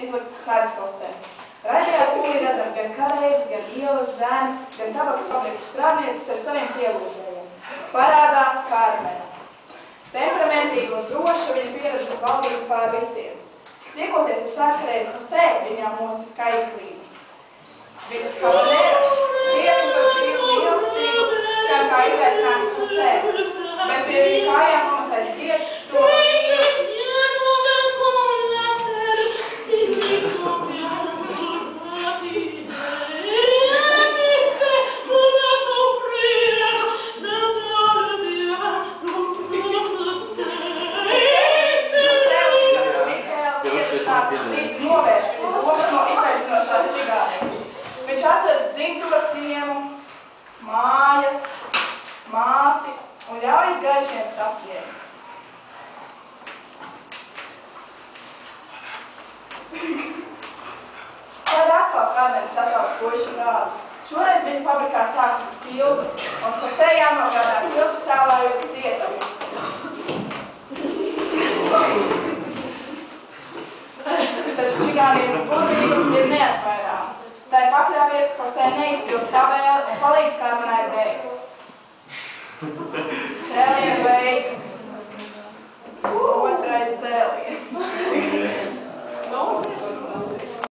izliktas sēdes postenis. Raidījā pūlī redzam gan kareivi, gan ielas zēni, gan tabaks fabrikas strādnieces ar saviem pielūdzējiem. Parādās Karmena. Temperamentīga un droša viņa pieredzes valdība pār visiem. Tiekoties ar sarkarēju Josē, viņām mostas kaislība. Viņas habanera, dziesma par brīvu mīlestību, skan kā izaicinājums Josē, bet pie viņa kājām nomastais zieds sola mīlu. Viņš atceras dzimto ciemu, mājas, māti un ļaujas gaišiem sapņiem. Tad atkal Karmena saprauc puišu prātu. Šoreiz viņa fabrikā sākusi tildu, un Josē jānogādā tildu cēlājot cietumu. Taču čigānienes burvība ir neatvairāma. Tai pakļāvies, Josē neizpild tā vēl un palīdz Karmenai bēgt.